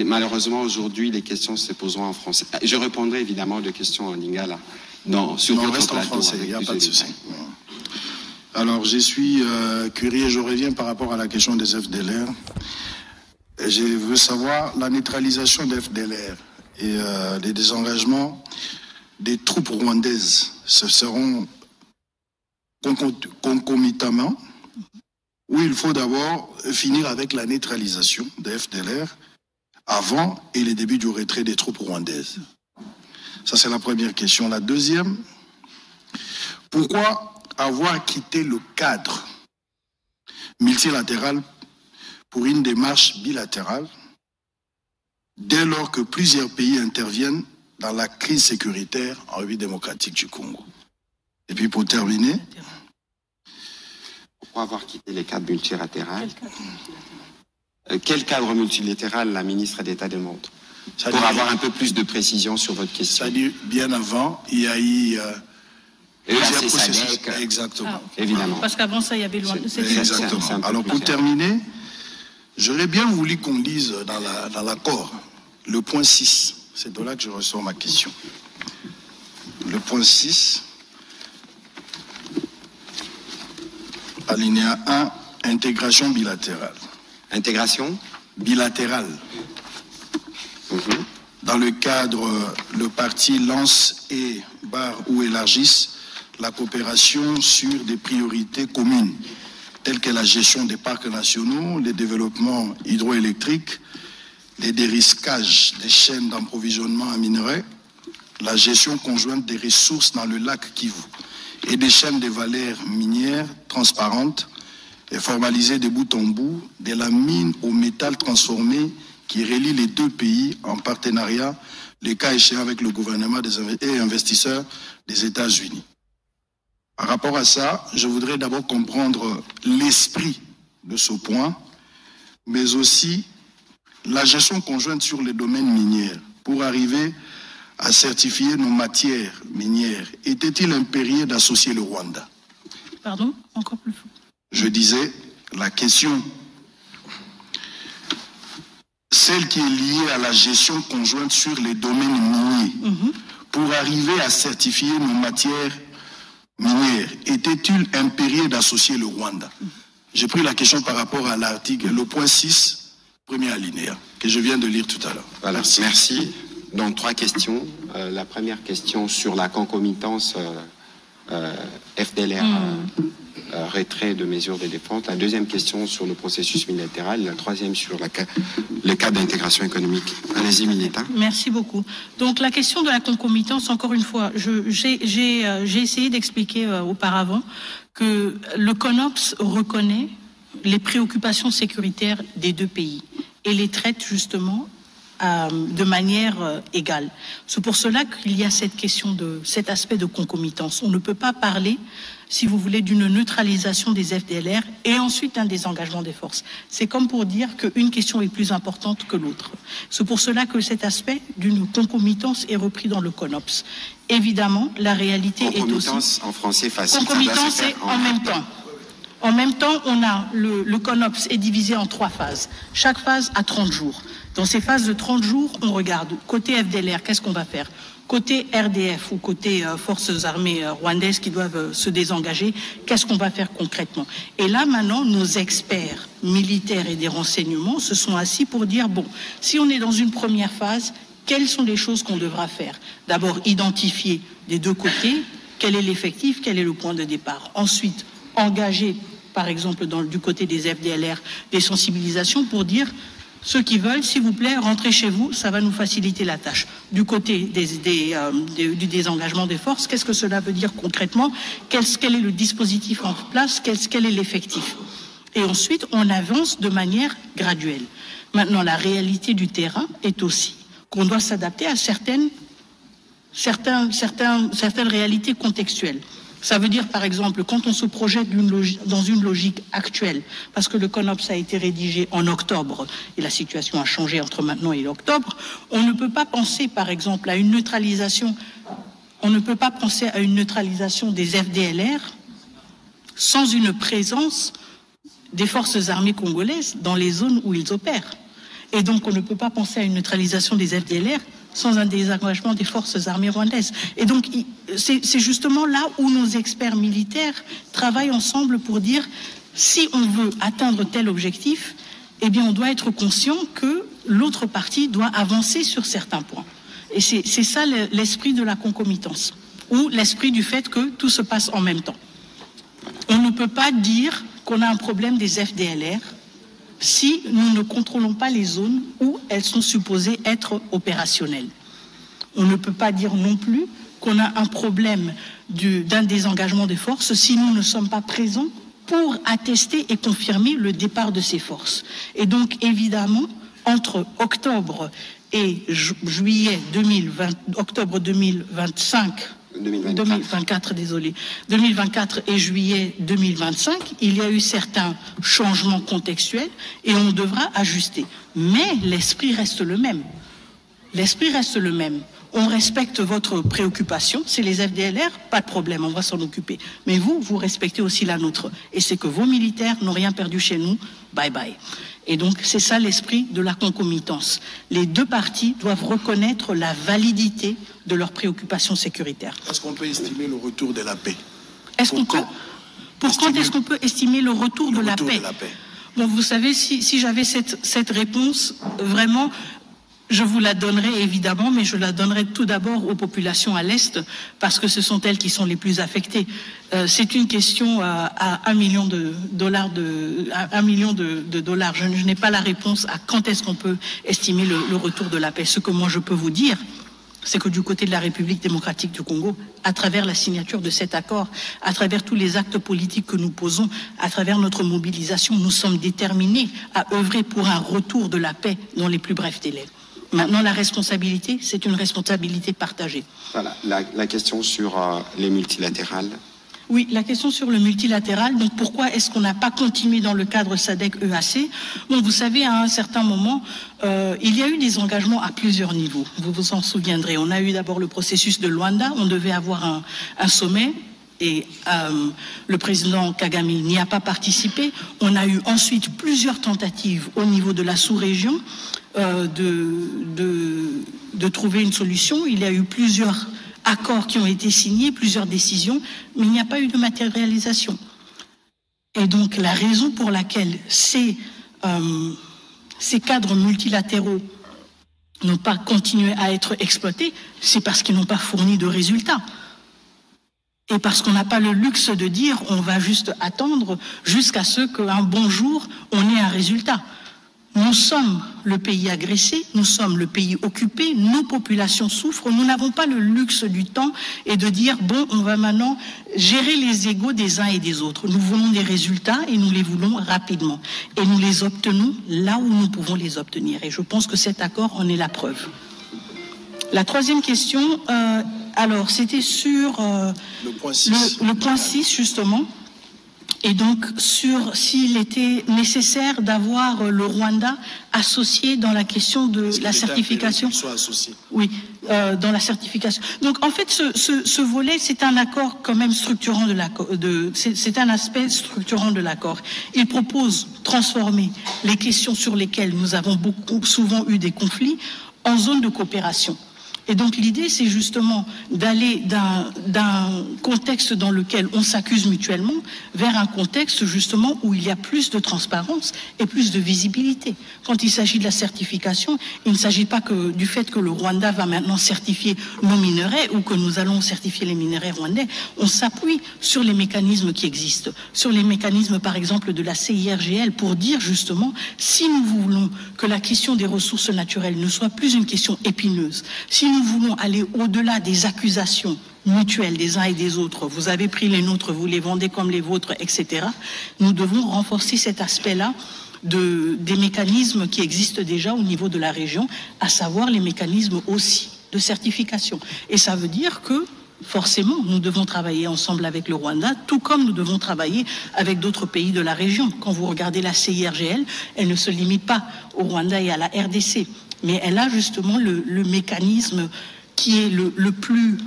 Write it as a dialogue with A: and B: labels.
A: Malheureusement, aujourd'hui, les questions se poseront en français. Je répondrai évidemment aux questions en lingala.
B: Sur votre plateau. En français, il n'y a pas de souci. Alors, je suis curieux, je reviens par rapport à la question des FDLR. Je veux savoir la neutralisation des FDLR et les désengagements des troupes rwandaises. Ce seront concomitamment, où il faut d'abord finir avec la neutralisation des FDLR avant et le début du retrait des troupes rwandaises. Ça, c'est la première question. La deuxième, pourquoi avoir quitté le cadre multilatéral pour une démarche bilatérale dès lors que plusieurs pays interviennent dans la crise sécuritaire en République démocratique du Congo? Et puis pour terminer...
A: Pourquoi avoir quitté les cadres multilatéraux? Quel cadre multilatéral la ministre d'État demande? Pour avoir un peu plus de précision sur votre question.
B: C'est-à-dire, bien avant, il y a eu...
A: Exactement. Évidemment.
C: Parce qu'avant ça, il y avait loin.
B: Exactement. Alors, pour terminer, j'aurais bien voulu qu'on lise dans l'accord le point 6. C'est de là que je ressors ma question. Le point 6, alinéa 1, intégration bilatérale.
A: Intégration
B: bilatérale. Dans le cadre, le parti lance et barre ou élargisse la coopération sur des priorités communes, telles que la gestion des parcs nationaux, le développement hydroélectrique, les dérisquages des chaînes d'approvisionnement en minerais, la gestion conjointe des ressources dans le lac Kivu et des chaînes de valeur minières transparentes et formalisées de bout en bout, de la mine au métal transformé qui relie les deux pays en partenariat, le cas échéant avec le gouvernement et investisseurs des États-Unis. Par rapport à ça, je voudrais d'abord comprendre l'esprit de ce point, mais aussi la gestion conjointe sur les domaines miniers pour arriver à certifier nos matières minières. Était-il impérieux d'associer le Rwanda?
C: Pardon? Encore plus fort.
B: Je disais, la question, celle qui est liée à la gestion conjointe sur les domaines miniers, pour arriver à certifier nos matières minières, était-il impérieux d'associer le Rwanda? J'ai pris la question par rapport à l'article, le point 6, premier alinéa, que je viens de lire tout à l'heure.
A: Voilà, merci. Donc, 3 questions. La première question sur la concomitance FDLR, retrait de mesures de défense. La deuxième question sur le processus bilatéral. La troisième sur le cadre d'intégration économique. Allez-y, Milita.
C: Merci beaucoup. Donc, la question de la concomitance, encore une fois, j'ai essayé d'expliquer auparavant que le CONOPS reconnaît les préoccupations sécuritaires des deux pays et les traite justement de manière égale. C'est pour cela qu'il y a cette question cet aspect de concomitance. On ne peut pas parler, si vous voulez, d'une neutralisation des FDLR et ensuite un désengagement des forces. C'est comme pour dire qu'une question est plus importante que l'autre. C'est pour cela que cet aspect d'une concomitance est repris dans le CONOPS. Évidemment, la réalité est aussi...
A: Concomitance en français facile.
C: Concomitance, c'est en même temps. En même temps, on a le CONOPS est divisé en 3 phases. Chaque phase a 30 jours. Dans ces phases de 30 jours, on regarde côté FDLR, qu'est-ce qu'on va faire? Côté RDF ou côté forces armées rwandaises qui doivent se désengager, qu'est-ce qu'on va faire concrètement? Et là, maintenant, nos experts militaires et des renseignements se sont assis pour dire, bon, si on est dans une première phase, quelles sont les choses qu'on devra faire? D'abord, identifier des deux côtés, quel est l'effectif, quel est le point de départ. Ensuite, engager, par exemple, du côté des FDLR, des sensibilisations pour dire ceux qui veulent, s'il vous plaît, rentrez chez vous, ça va nous faciliter la tâche. Du côté du désengagement des forces, qu'est-ce que cela veut dire concrètement? Quel est le dispositif en place? Quel est l'effectif? Et ensuite, on avance de manière graduelle. Maintenant, la réalité du terrain est aussi qu'on doit s'adapter à certaines réalités contextuelles. Ça veut dire, par exemple, quand on se projette dans une logique actuelle, parce que le CONOPS a été rédigé en octobre, et la situation a changé entre maintenant et octobre, on ne peut pas penser, par exemple, à une neutralisation, des FDLR sans une présence des forces armées congolaises dans les zones où ils opèrent. Et donc, on ne peut pas penser à une neutralisation des FDLR sans un désengagement des forces armées rwandaises. Et donc, c'est justement là où nos experts militaires travaillent ensemble pour dire, si on veut atteindre tel objectif, eh bien, on doit être conscient que l'autre partie doit avancer sur certains points. Et c'est ça l'esprit de la concomitance, ou l'esprit du fait que tout se passe en même temps. On ne peut pas dire qu'on a un problème des FDLR si nous ne contrôlons pas les zones où elles sont supposées être opérationnelles. On ne peut pas dire non plus qu'on a un problème d'un désengagement des forces si nous ne sommes pas présents pour attester et confirmer le départ de ces forces. Et donc, évidemment, entre octobre et juillet 2024 et juillet 2025, il y a eu certains changements contextuels et on devra ajuster. Mais l'esprit reste le même. L'esprit reste le même. On respecte votre préoccupation, c'est les FDLR, pas de problème, on va s'en occuper. Mais vous respectez aussi la nôtre. Et c'est que vos militaires n'ont rien perdu chez nous, bye bye. Et donc, c'est ça l'esprit de la concomitance. Les deux parties doivent reconnaître la validité de leurs préoccupations sécuritaires.
B: Est-ce qu'on peut estimer le retour de la paix?
C: Quand est-ce qu'on peut estimer le retour de la paix? Bon, vous savez, si j'avais cette réponse, vraiment, je vous la donnerai évidemment, mais je la donnerai tout d'abord aux populations à l'Est, parce que ce sont elles qui sont les plus affectées. C'est une question à $1 million de dollars. Je n'ai pas la réponse à quand est-ce qu'on peut estimer le retour de la paix. Ce que moi je peux vous dire, c'est que du côté de la République démocratique du Congo, à travers la signature de cet accord, à travers tous les actes politiques que nous posons, à travers notre mobilisation, nous sommes déterminés à œuvrer pour un retour de la paix dans les plus brefs délais. Maintenant, la responsabilité, c'est une responsabilité partagée.
A: Voilà, la question sur les multilatérales.
C: Oui, la question sur le multilatéral. Donc, pourquoi est-ce qu'on n'a pas continué dans le cadre SADC-EAC? Bon, vous savez, à un certain moment, il y a eu des engagements à plusieurs niveaux. Vous vous en souviendrez. On a eu d'abord le processus de Luanda. On devait avoir un sommet. Et le président Kagame n'y a pas participé. On a eu ensuite plusieurs tentatives au niveau de la sous-région de trouver une solution. Il y a eu plusieurs accords qui ont été signés, plusieurs décisions, mais il n'y a pas eu de matérialisation. Et donc la raison pour laquelle ces cadres multilatéraux n'ont pas continué à être exploités, c'est parce qu'ils n'ont pas fourni de résultats. Et parce qu'on n'a pas le luxe de dire on va juste attendre jusqu'à ce qu'un bon jour on ait un résultat. Nous sommes le pays agressé, nous sommes le pays occupé, nos populations souffrent, nous n'avons pas le luxe du temps et de dire bon, on va maintenant gérer les égos des uns et des autres. Nous voulons des résultats et nous les voulons rapidement. Et nous les obtenons là où nous pouvons les obtenir. Et je pense que cet accord en est la preuve. La troisième question, alors c'était sur le point 6 justement. Et donc, sur s'il était nécessaire d'avoir le Rwanda associé dans la question de la certification. Oui, dans la certification. Donc, en fait, ce volet, c'est un accord quand même structurant de l'accord. C'est un aspect structurant de l'accord. Il propose transformer les questions sur lesquelles nous avons souvent eu des conflits en zone de coopération. Et donc l'idée, c'est justement d'aller d'un contexte dans lequel on s'accuse mutuellement vers un contexte justement où il y a plus de transparence et plus de visibilité. Quand il s'agit de la certification, il ne s'agit pas que du fait que le Rwanda va maintenant certifier nos minerais ou que nous allons certifier les minerais rwandais. On s'appuie sur les mécanismes qui existent, sur les mécanismes par exemple de la CIRGL pour dire justement si nous voulons que la question des ressources naturelles ne soit plus une question épineuse, si nous voulons aller au-delà des accusations mutuelles des uns et des autres, vous avez pris les nôtres, vous les vendez comme les vôtres, etc., nous devons renforcer cet aspect-là des mécanismes qui existent déjà au niveau de la région, à savoir les mécanismes aussi de certification. Et ça veut dire que forcément, nous devons travailler ensemble avec le Rwanda, tout comme nous devons travailler avec d'autres pays de la région. Quand vous regardez la CIRGL, elle ne se limite pas au Rwanda et à la RDC, mais elle a justement le mécanisme qui est le plus